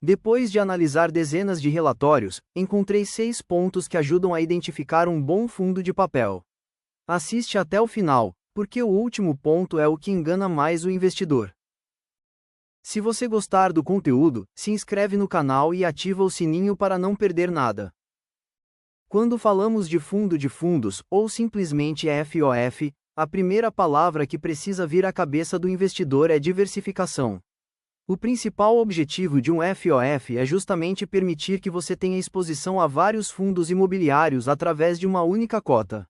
Depois de analisar dezenas de relatórios, encontrei 6 pontos que ajudam a identificar um bom fundo de papel. Assiste até o final, porque o último ponto é o que engana mais o investidor. Se você gostar do conteúdo, se inscreve no canal e ativa o sininho para não perder nada. Quando falamos de fundo de fundos, ou simplesmente FOF, a primeira palavra que precisa vir à cabeça do investidor é diversificação. O principal objetivo de um FOF é justamente permitir que você tenha exposição a vários fundos imobiliários através de uma única cota.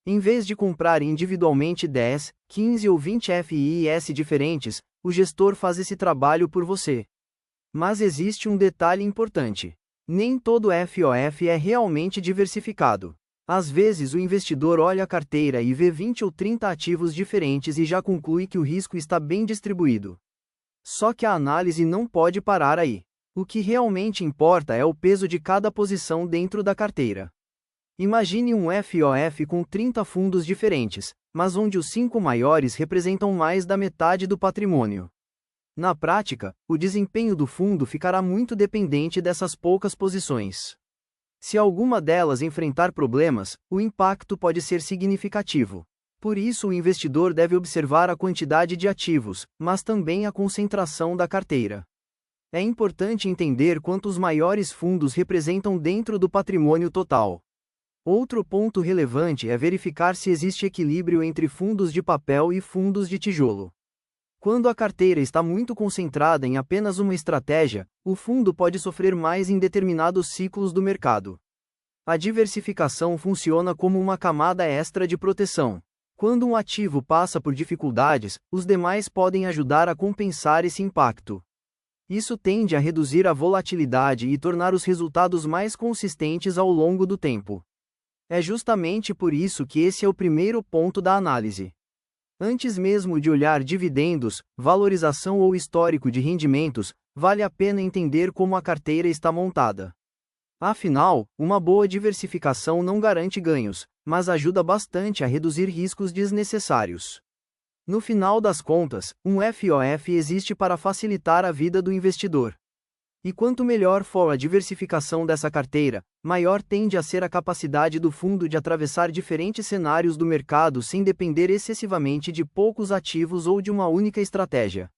Em vez de comprar individualmente 10, 15 ou 20 FIIs diferentes, o gestor faz esse trabalho por você. Mas existe um detalhe importante. Nem todo FOF é realmente diversificado. Às vezes o investidor olha a carteira e vê 20 ou 30 ativos diferentes e já conclui que o risco está bem distribuído. Só que a análise não pode parar aí. O que realmente importa é o peso de cada posição dentro da carteira. Imagine um FOF com 30 fundos diferentes, mas onde os 5 maiores representam mais da metade do patrimônio. Na prática, o desempenho do fundo ficará muito dependente dessas poucas posições. Se alguma delas enfrentar problemas, o impacto pode ser significativo. Por isso, o investidor deve observar a quantidade de ativos, mas também a concentração da carteira. É importante entender quantos maiores fundos representam dentro do patrimônio total. Outro ponto relevante é verificar se existe equilíbrio entre fundos de papel e fundos de tijolo. Quando a carteira está muito concentrada em apenas uma estratégia, o fundo pode sofrer mais em determinados ciclos do mercado. A diversificação funciona como uma camada extra de proteção. Quando um ativo passa por dificuldades, os demais podem ajudar a compensar esse impacto. Isso tende a reduzir a volatilidade e tornar os resultados mais consistentes ao longo do tempo. É justamente por isso que esse é o primeiro ponto da análise. Antes mesmo de olhar dividendos, valorização ou histórico de rendimentos, vale a pena entender como a carteira está montada. Afinal, uma boa diversificação não garante ganhos, mas ajuda bastante a reduzir riscos desnecessários. No final das contas, um FOF existe para facilitar a vida do investidor. E quanto melhor for a diversificação dessa carteira, maior tende a ser a capacidade do fundo de atravessar diferentes cenários do mercado sem depender excessivamente de poucos ativos ou de uma única estratégia.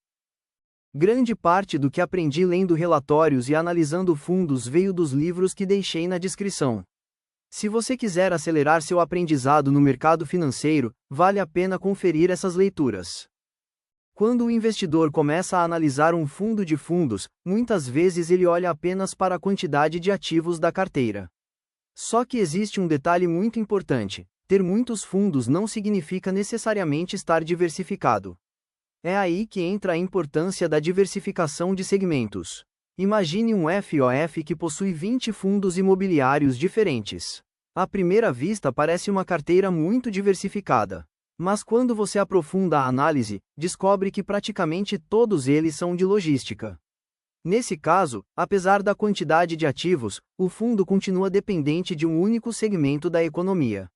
Grande parte do que aprendi lendo relatórios e analisando fundos veio dos livros que deixei na descrição. Se você quiser acelerar seu aprendizado no mercado financeiro, vale a pena conferir essas leituras. Quando o investidor começa a analisar um fundo de fundos, muitas vezes ele olha apenas para a quantidade de ativos da carteira. Só que existe um detalhe muito importante: ter muitos fundos não significa necessariamente estar diversificado. É aí que entra a importância da diversificação de segmentos. Imagine um FOF que possui 20 fundos imobiliários diferentes. À primeira vista parece uma carteira muito diversificada. Mas quando você aprofunda a análise, descobre que praticamente todos eles são de logística. Nesse caso, apesar da quantidade de ativos, o fundo continua dependente de um único segmento da economia.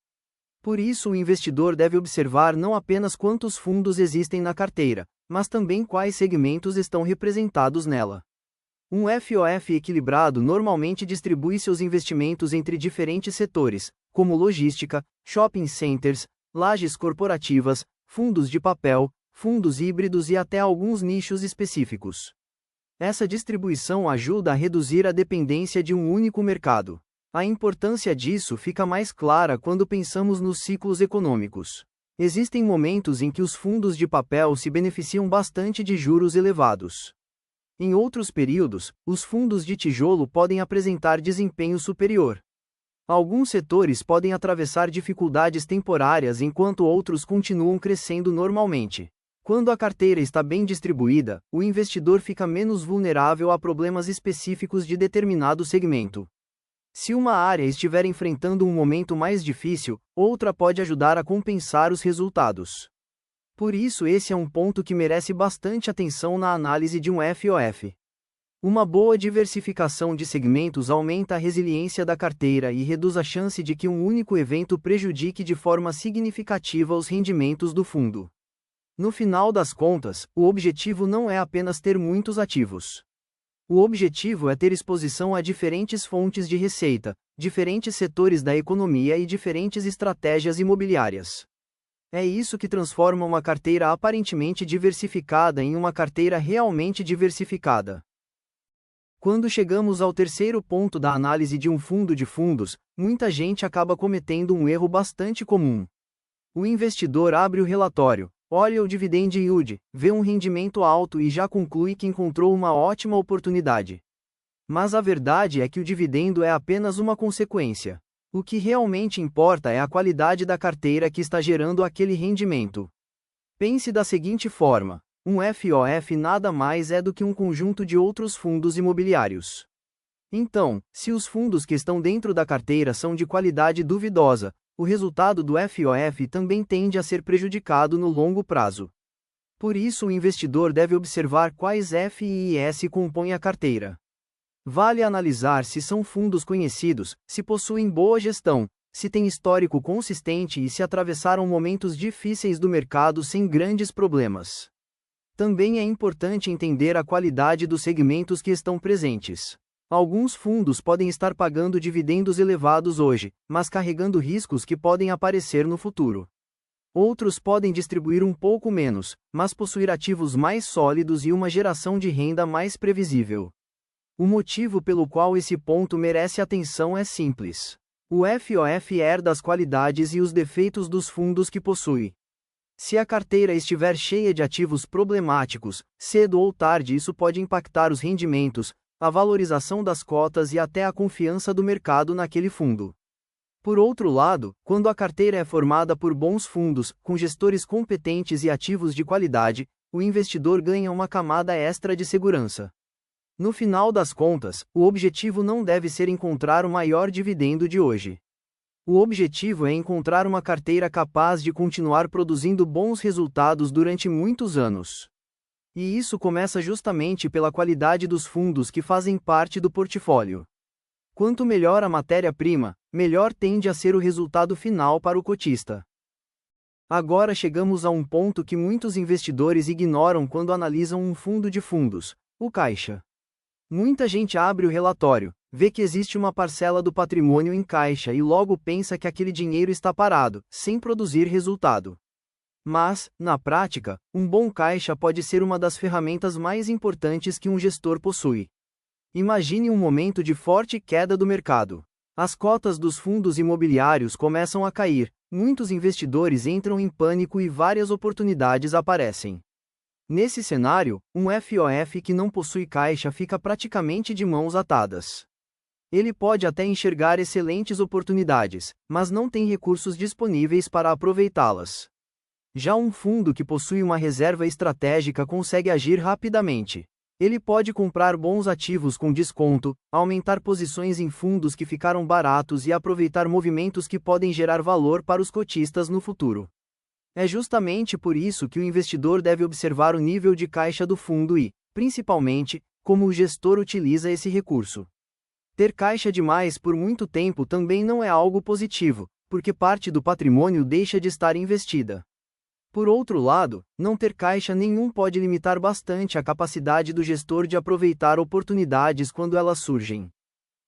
Por isso, o investidor deve observar não apenas quantos fundos existem na carteira, mas também quais segmentos estão representados nela. Um FOF equilibrado normalmente distribui seus investimentos entre diferentes setores, como logística, shopping centers, lajes corporativas, fundos de papel, fundos híbridos e até alguns nichos específicos. Essa distribuição ajuda a reduzir a dependência de um único mercado. A importância disso fica mais clara quando pensamos nos ciclos econômicos. Existem momentos em que os fundos de papel se beneficiam bastante de juros elevados. Em outros períodos, os fundos de tijolo podem apresentar desempenho superior. Alguns setores podem atravessar dificuldades temporárias enquanto outros continuam crescendo normalmente. Quando a carteira está bem distribuída, o investidor fica menos vulnerável a problemas específicos de determinado segmento. Se uma área estiver enfrentando um momento mais difícil, outra pode ajudar a compensar os resultados. Por isso, esse é um ponto que merece bastante atenção na análise de um FOF. Uma boa diversificação de segmentos aumenta a resiliência da carteira e reduz a chance de que um único evento prejudique de forma significativa os rendimentos do fundo. No final das contas, o objetivo não é apenas ter muitos ativos. O objetivo é ter exposição a diferentes fontes de receita, diferentes setores da economia e diferentes estratégias imobiliárias. É isso que transforma uma carteira aparentemente diversificada em uma carteira realmente diversificada. Quando chegamos ao terceiro ponto da análise de um fundo de fundos, muita gente acaba cometendo um erro bastante comum. O investidor abre o relatório, olha o dividend yield, vê um rendimento alto e já conclui que encontrou uma ótima oportunidade. Mas a verdade é que o dividendo é apenas uma consequência. O que realmente importa é a qualidade da carteira que está gerando aquele rendimento. Pense da seguinte forma: um FOF nada mais é do que um conjunto de outros fundos imobiliários. Então, se os fundos que estão dentro da carteira são de qualidade duvidosa, o resultado do FOF também tende a ser prejudicado no longo prazo. Por isso, o investidor deve observar quais FIIs compõem a carteira. Vale analisar se são fundos conhecidos, se possuem boa gestão, se têm histórico consistente e se atravessaram momentos difíceis do mercado sem grandes problemas. Também é importante entender a qualidade dos segmentos que estão presentes. Alguns fundos podem estar pagando dividendos elevados hoje, mas carregando riscos que podem aparecer no futuro. Outros podem distribuir um pouco menos, mas possuir ativos mais sólidos e uma geração de renda mais previsível. O motivo pelo qual esse ponto merece atenção é simples. O FOF herda as qualidades e os defeitos dos fundos que possui. Se a carteira estiver cheia de ativos problemáticos, cedo ou tarde isso pode impactar os rendimentos, a valorização das cotas e até a confiança do mercado naquele fundo. Por outro lado, quando a carteira é formada por bons fundos, com gestores competentes e ativos de qualidade, o investidor ganha uma camada extra de segurança. No final das contas, o objetivo não deve ser encontrar o maior dividendo de hoje. O objetivo é encontrar uma carteira capaz de continuar produzindo bons resultados durante muitos anos. E isso começa justamente pela qualidade dos fundos que fazem parte do portfólio. Quanto melhor a matéria-prima, melhor tende a ser o resultado final para o cotista. Agora chegamos a um ponto que muitos investidores ignoram quando analisam um fundo de fundos: o caixa. Muita gente abre o relatório, vê que existe uma parcela do patrimônio em caixa e logo pensa que aquele dinheiro está parado, sem produzir resultado. Mas, na prática, um bom caixa pode ser uma das ferramentas mais importantes que um gestor possui. Imagine um momento de forte queda do mercado. As cotas dos fundos imobiliários começam a cair, muitos investidores entram em pânico e várias oportunidades aparecem. Nesse cenário, um FOF que não possui caixa fica praticamente de mãos atadas. Ele pode até enxergar excelentes oportunidades, mas não tem recursos disponíveis para aproveitá-las. Já um fundo que possui uma reserva estratégica consegue agir rapidamente. Ele pode comprar bons ativos com desconto, aumentar posições em fundos que ficaram baratos e aproveitar movimentos que podem gerar valor para os cotistas no futuro. É justamente por isso que o investidor deve observar o nível de caixa do fundo e, principalmente, como o gestor utiliza esse recurso. Ter caixa demais por muito tempo também não é algo positivo, porque parte do patrimônio deixa de estar investida. Por outro lado, não ter caixa nenhum pode limitar bastante a capacidade do gestor de aproveitar oportunidades quando elas surgem.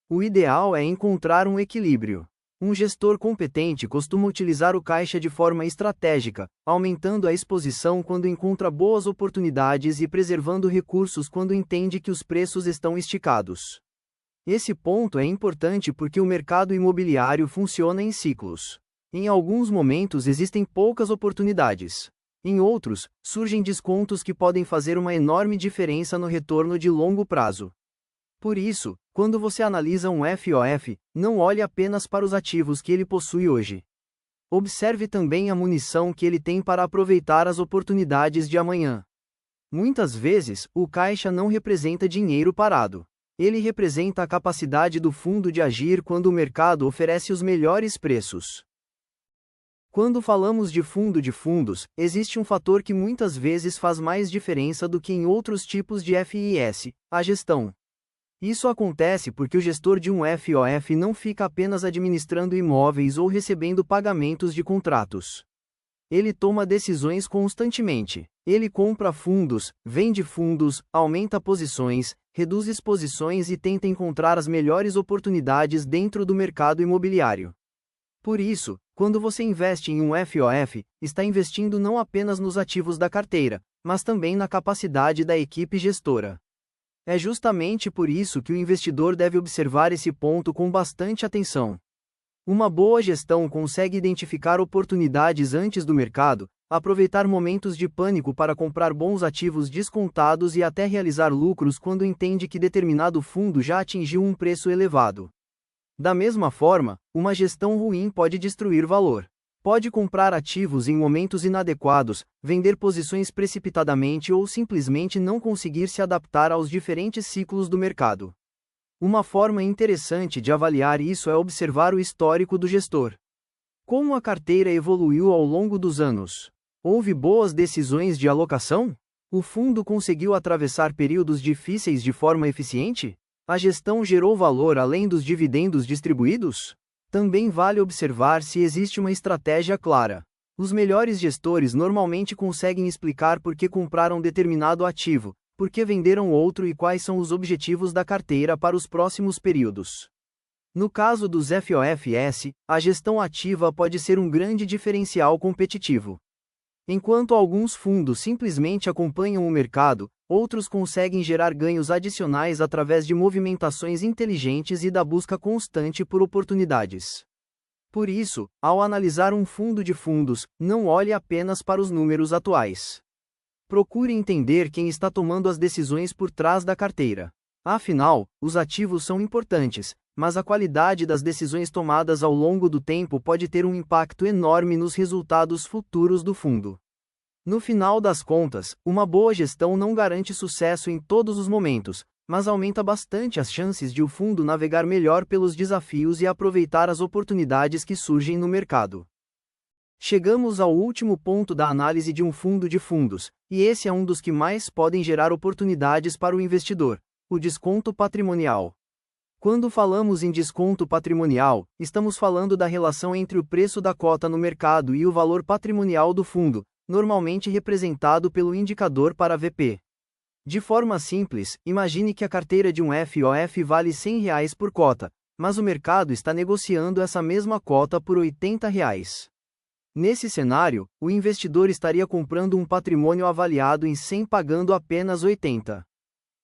O ideal é encontrar um equilíbrio. Um gestor competente costuma utilizar o caixa de forma estratégica, aumentando a exposição quando encontra boas oportunidades e preservando recursos quando entende que os preços estão esticados. Esse ponto é importante porque o mercado imobiliário funciona em ciclos. Em alguns momentos existem poucas oportunidades. Em outros, surgem descontos que podem fazer uma enorme diferença no retorno de longo prazo. Por isso, quando você analisa um FOF, não olhe apenas para os ativos que ele possui hoje. Observe também a munição que ele tem para aproveitar as oportunidades de amanhã. Muitas vezes, o caixa não representa dinheiro parado. Ele representa a capacidade do fundo de agir quando o mercado oferece os melhores preços. Quando falamos de fundo de fundos, existe um fator que muitas vezes faz mais diferença do que em outros tipos de FIS: a gestão. Isso acontece porque o gestor de um FOF não fica apenas administrando imóveis ou recebendo pagamentos de contratos. Ele toma decisões constantemente. Ele compra fundos, vende fundos, aumenta posições, reduz exposições e tenta encontrar as melhores oportunidades dentro do mercado imobiliário. Por isso, quando você investe em um FOF, está investindo não apenas nos ativos da carteira, mas também na capacidade da equipe gestora. É justamente por isso que o investidor deve observar esse ponto com bastante atenção. Uma boa gestão consegue identificar oportunidades antes do mercado, aproveitar momentos de pânico para comprar bons ativos descontados e até realizar lucros quando entende que determinado fundo já atingiu um preço elevado. Da mesma forma, uma gestão ruim pode destruir valor. Pode comprar ativos em momentos inadequados, vender posições precipitadamente ou simplesmente não conseguir se adaptar aos diferentes ciclos do mercado. Uma forma interessante de avaliar isso é observar o histórico do gestor. Como a carteira evoluiu ao longo dos anos? Houve boas decisões de alocação? O fundo conseguiu atravessar períodos difíceis de forma eficiente? A gestão gerou valor além dos dividendos distribuídos? Também vale observar se existe uma estratégia clara. Os melhores gestores normalmente conseguem explicar por que compraram determinado ativo, por que venderam outro e quais são os objetivos da carteira para os próximos períodos. No caso dos FOFs, a gestão ativa pode ser um grande diferencial competitivo. Enquanto alguns fundos simplesmente acompanham o mercado, outros conseguem gerar ganhos adicionais através de movimentações inteligentes e da busca constante por oportunidades. Por isso, ao analisar um fundo de fundos, não olhe apenas para os números atuais. Procure entender quem está tomando as decisões por trás da carteira. Afinal, os ativos são importantes, mas a qualidade das decisões tomadas ao longo do tempo pode ter um impacto enorme nos resultados futuros do fundo. No final das contas, uma boa gestão não garante sucesso em todos os momentos, mas aumenta bastante as chances de o fundo navegar melhor pelos desafios e aproveitar as oportunidades que surgem no mercado. Chegamos ao último ponto da análise de um fundo de fundos, e esse é um dos que mais podem gerar oportunidades para o investidor: o desconto patrimonial. Quando falamos em desconto patrimonial, estamos falando da relação entre o preço da cota no mercado e o valor patrimonial do fundo, normalmente representado pelo indicador para VP. De forma simples, imagine que a carteira de um FOF vale R$ 100 por cota, mas o mercado está negociando essa mesma cota por R$ 80. Nesse cenário, o investidor estaria comprando um patrimônio avaliado em 100 pagando apenas 80.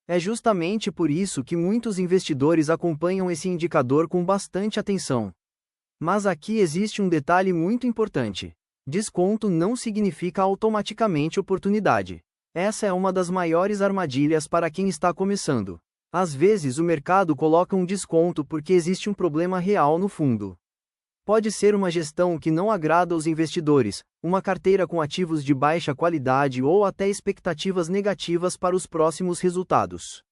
É justamente por isso que muitos investidores acompanham esse indicador com bastante atenção. Mas aqui existe um detalhe muito importante. Desconto não significa automaticamente oportunidade. Essa é uma das maiores armadilhas para quem está começando. Às vezes o mercado coloca um desconto porque existe um problema real no fundo. Pode ser uma gestão que não agrada aos investidores, uma carteira com ativos de baixa qualidade ou até expectativas negativas para os próximos resultados.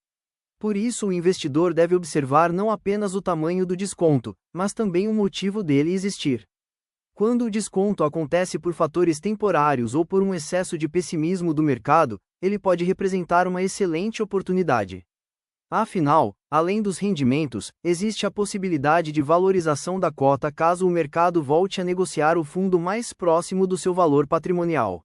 Por isso o investidor deve observar não apenas o tamanho do desconto, mas também o motivo dele existir. Quando o desconto acontece por fatores temporários ou por um excesso de pessimismo do mercado, ele pode representar uma excelente oportunidade. Afinal, além dos rendimentos, existe a possibilidade de valorização da cota caso o mercado volte a negociar o fundo mais próximo do seu valor patrimonial.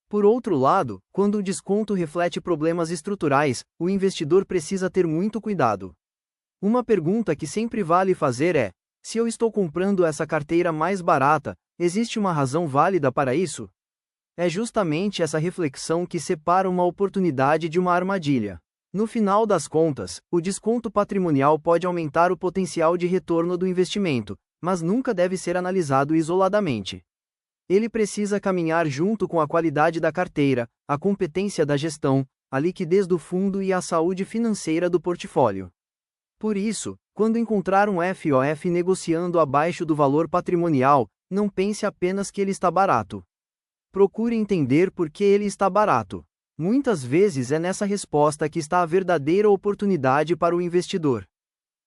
Por outro lado, quando o desconto reflete problemas estruturais, o investidor precisa ter muito cuidado. Uma pergunta que sempre vale fazer é: se eu estou comprando essa carteira mais barata, existe uma razão válida para isso? É justamente essa reflexão que separa uma oportunidade de uma armadilha. No final das contas, o desconto patrimonial pode aumentar o potencial de retorno do investimento, mas nunca deve ser analisado isoladamente. Ele precisa caminhar junto com a qualidade da carteira, a competência da gestão, a liquidez do fundo e a saúde financeira do portfólio. Por isso, quando encontrar um FOF negociando abaixo do valor patrimonial, não pense apenas que ele está barato. Procure entender por que ele está barato. Muitas vezes é nessa resposta que está a verdadeira oportunidade para o investidor.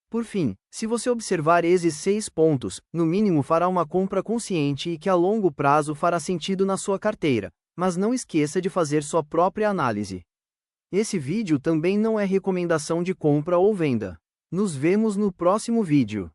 Por fim, se você observar esses 6 pontos, no mínimo fará uma compra consciente e que a longo prazo fará sentido na sua carteira, mas não esqueça de fazer sua própria análise. Esse vídeo também não é recomendação de compra ou venda. Nos vemos no próximo vídeo.